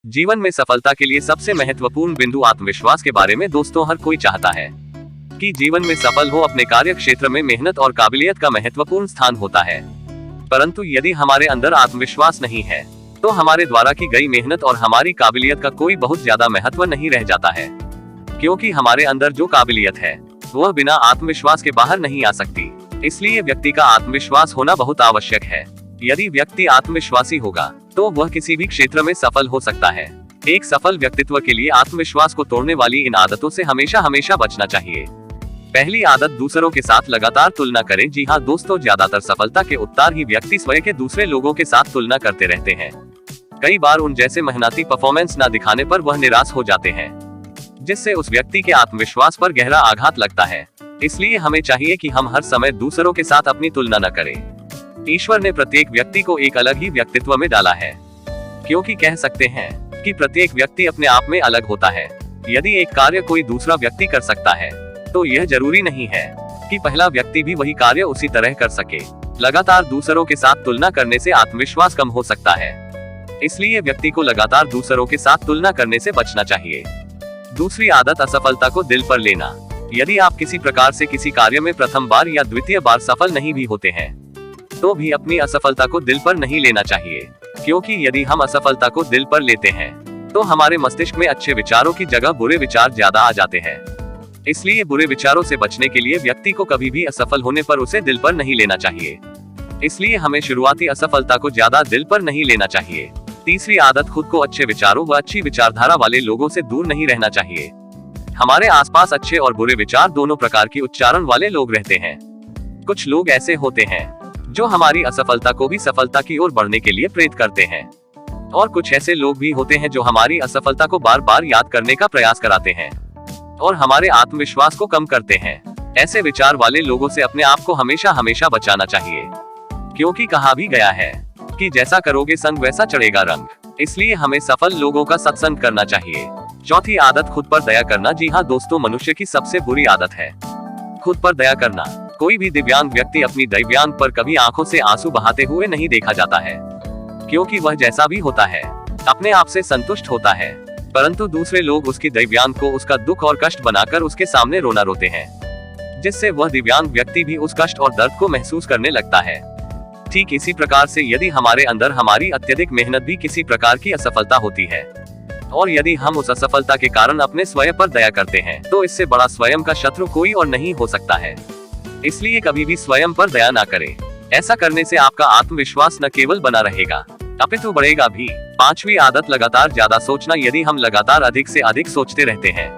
जीवन में सफलता के लिए सबसे महत्वपूर्ण बिंदु आत्मविश्वास के बारे में दोस्तों हर कोई चाहता है कि जीवन में सफल हो। अपने कार्य क्षेत्र में मेहनत और काबिलियत का महत्वपूर्ण स्थान होता है, परंतु यदि हमारे अंदर आत्मविश्वास नहीं है तो हमारे द्वारा की गई मेहनत और हमारी काबिलियत का कोई बहुत ज्यादा महत्व नहीं रह जाता है, क्योंकि हमारे अंदर जो काबिलियत है वह बिना आत्मविश्वास के बाहर नहीं आ सकती। इसलिए व्यक्ति का आत्मविश्वास होना बहुत आवश्यक है। यदि व्यक्ति आत्मविश्वासी होगा तो वह किसी भी क्षेत्र में सफल हो सकता है। एक सफल व्यक्तित्व के लिए आत्मविश्वास को तोड़ने वाली इन आदतों से हमेशा हमेशा बचना चाहिए। पहली आदत, दूसरों के साथ लगातार तुलना करें। जी हाँ दोस्तों, ज्यादातर सफलता के उत्तर ही व्यक्ति स्वयं के दूसरे लोगों के साथ तुलना करते रहते हैं। कई बार उन जैसे मेहनती परफॉर्मेंस न दिखाने पर वह निराश हो जाते हैं, जिससे उस व्यक्ति के आत्मविश्वास पर गहरा आघात लगता है। इसलिए हमें चाहिए कि हम हर समय दूसरों के साथ अपनी तुलना न करें। ईश्वर ने प्रत्येक व्यक्ति को एक अलग ही व्यक्तित्व में डाला है, क्योंकि कह सकते हैं कि प्रत्येक व्यक्ति अपने आप में अलग होता है। यदि एक कार्य कोई दूसरा व्यक्ति कर सकता है तो यह जरूरी नहीं है कि पहला व्यक्ति भी वही कार्य उसी तरह कर सके। लगातार दूसरों के साथ तुलना करने से आत्मविश्वास कम हो सकता है, इसलिए व्यक्ति को लगातार दूसरों के साथ तुलना करने से बचना चाहिए। दूसरी आदत, असफलता को दिल पर लेना। यदि आप किसी प्रकार से किसी कार्य में प्रथम बार या द्वितीय बार सफल नहीं भी होते हैं तो भी अपनी असफलता को दिल पर नहीं लेना चाहिए, क्योंकि यदि हम असफलता को दिल पर लेते हैं तो हमारे मस्तिष्क में अच्छे विचारों की जगह बुरे विचार ज्यादा आ जाते हैं। इसलिए बुरे विचारों से बचने के लिए व्यक्ति को कभी भी असफल होने पर उसे दिल पर नहीं लेना चाहिए। इसलिए हमें शुरुआती असफलता को ज्यादा दिल पर नहीं लेना चाहिए। तीसरी आदत, खुद को अच्छे विचारों व अच्छी विचारधारा वाले लोगों से दूर नहीं रहना चाहिए। हमारे आसपास अच्छे और बुरे विचार दोनों प्रकार की उच्चारण वाले लोग रहते हैं। कुछ लोग ऐसे होते हैं जो हमारी असफलता को भी सफलता की ओर बढ़ने के लिए प्रेरित करते हैं, और कुछ ऐसे लोग भी होते हैं जो हमारी असफलता को बार बार याद करने का प्रयास कराते हैं और हमारे आत्मविश्वास को कम करते हैं। ऐसे विचार वाले लोगों से अपने आप को हमेशा हमेशा बचाना चाहिए, क्योंकि कहा भी गया है कि जैसा करोगे संग वैसा चढ़ेगा रंग। इसलिए हमें सफल लोगों का सत्संग करना चाहिए। चौथी आदत, खुद पर दया करना। जी हाँ दोस्तों, मनुष्य की सबसे बुरी आदत है खुद पर दया करना। कोई भी दिव्यांग व्यक्ति अपनी दिव्यांग पर कभी आंखों से आंसू बहाते हुए नहीं देखा जाता है, क्योंकि वह जैसा भी होता है अपने आप से संतुष्ट होता है, परंतु दूसरे लोग उसकी दिव्यांग को उसका दुख और कष्ट बनाकर उसके सामने रोना रोते हैं, जिससे वह दिव्यांग व्यक्ति भी उस कष्ट और दर्द को महसूस करने लगता है। ठीक इसी प्रकार से यदि हमारे अंदर हमारी अत्यधिक मेहनत भी किसी प्रकार की असफलता होती है और यदि हम उस असफलता के कारण अपने स्वयं पर दया करते हैं तो इससे बड़ा स्वयं का शत्रु कोई और नहीं हो सकता है। इसलिए कभी भी स्वयं पर दया ना करें। ऐसा करने से आपका आत्मविश्वास न केवल बना रहेगा अपितु बढ़ेगा भी। पांचवी आदत, लगातार ज्यादा सोचना। यदि हम लगातार अधिक से अधिक सोचते रहते हैं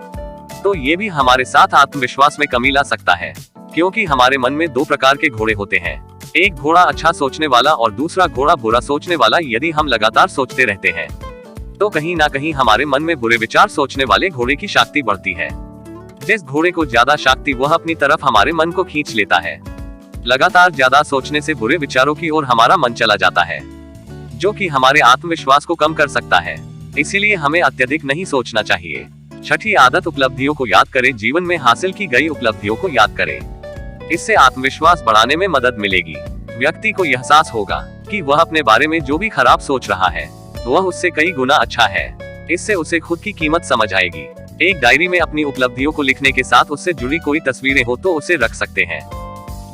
तो ये भी हमारे साथ आत्मविश्वास में कमी ला सकता है, क्योंकि हमारे मन में दो प्रकार के घोड़े होते हैं, एक घोड़ा अच्छा सोचने वाला और दूसरा घोड़ा बुरा सोचने वाला। यदि हम लगातार सोचते रहते हैं तो कहीं ना कहीं हमारे मन में बुरे विचार सोचने वाले घोड़े की शक्ति बढ़ती है। जिस घोड़े को ज्यादा शक्ति वह अपनी तरफ हमारे मन को खींच लेता है। लगातार ज्यादा सोचने से बुरे विचारों की ओर हमारा मन चला जाता है, जो कि हमारे आत्मविश्वास को कम कर सकता है। इसीलिए हमें अत्यधिक नहीं सोचना चाहिए। छठी आदत, उपलब्धियों को याद करें। जीवन में हासिल की गई उपलब्धियों को याद करें। इससे आत्मविश्वास बढ़ाने में मदद मिलेगी। व्यक्ति को एहसास होगा कि वह अपने बारे में जो भी खराब सोच रहा है वह उससे कई गुना अच्छा है। इससे उसे खुद की कीमत समझ आएगी। एक डायरी में अपनी उपलब्धियों को लिखने के साथ उससे जुड़ी कोई तस्वीरें हो तो उसे रख सकते हैं।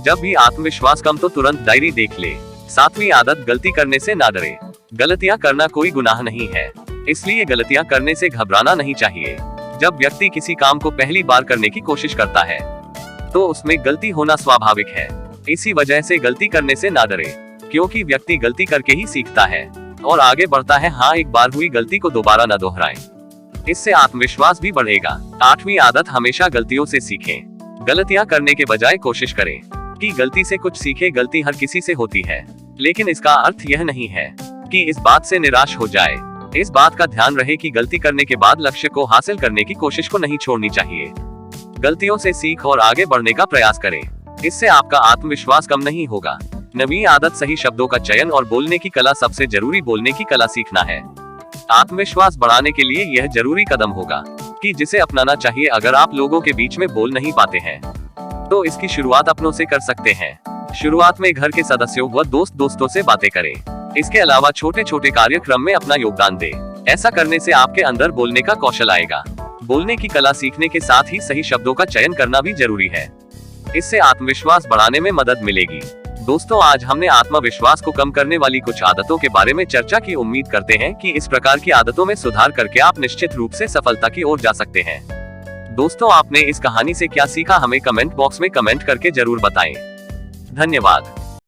जब भी आत्मविश्वास कम तो तुरंत डायरी देख ले। सातवीं आदत, गलती करने से ना डरे। गलतियां करना कोई गुनाह नहीं है, इसलिए गलतियां करने से घबराना नहीं चाहिए। जब व्यक्ति किसी काम को पहली बार करने की कोशिश करता है तो उसमें गलती होना स्वाभाविक है। इसी वजह से गलती करने से ना डरे, क्योंकि व्यक्ति गलती करके ही सीखता है और आगे बढ़ता है। हाँ, एक बार हुई गलती को दोबारा न दोहराएं, इससे आत्मविश्वास भी बढ़ेगा। आठवीं आदत, हमेशा गलतियों से सीखें। गलतियां करने के बजाय कोशिश करें कि गलती से कुछ सीखें। गलती हर किसी से होती है, लेकिन इसका अर्थ यह नहीं है कि इस बात से निराश हो जाए। इस बात का ध्यान रहे कि गलती करने के बाद लक्ष्य को हासिल करने की कोशिश को नहीं छोड़नी चाहिए। गलतियों से सीख और आगे बढ़ने का प्रयास करें, इससे आपका आत्मविश्वास कम नहीं होगा। नवीं आदत, सही शब्दों का चयन और बोलने की कला। सबसे जरूरी बोलने की कला सीखना है। आत्मविश्वास बढ़ाने के लिए यह जरूरी कदम होगा कि जिसे अपनाना चाहिए। अगर आप लोगों के बीच में बोल नहीं पाते हैं तो इसकी शुरुआत अपनों से कर सकते हैं। शुरुआत में घर के सदस्यों व दोस्तों से बातें करें। इसके अलावा छोटे छोटे कार्यक्रम में अपना योगदान दें। ऐसा करने से आपके अंदर बोलने का कौशल आएगा। बोलने की कला सीखने के साथ ही सही शब्दों का चयन करना भी जरूरी है। इससे आत्मविश्वास बढ़ाने में मदद मिलेगी। दोस्तों, आज हमने आत्मविश्वास को कम करने वाली कुछ आदतों के बारे में चर्चा की। उम्मीद करते हैं कि इस प्रकार की आदतों में सुधार करके आप निश्चित रूप से सफलता की ओर जा सकते हैं। दोस्तों, आपने इस कहानी से क्या सीखा, हमें कमेंट बॉक्स में कमेंट करके जरूर बताएं। धन्यवाद।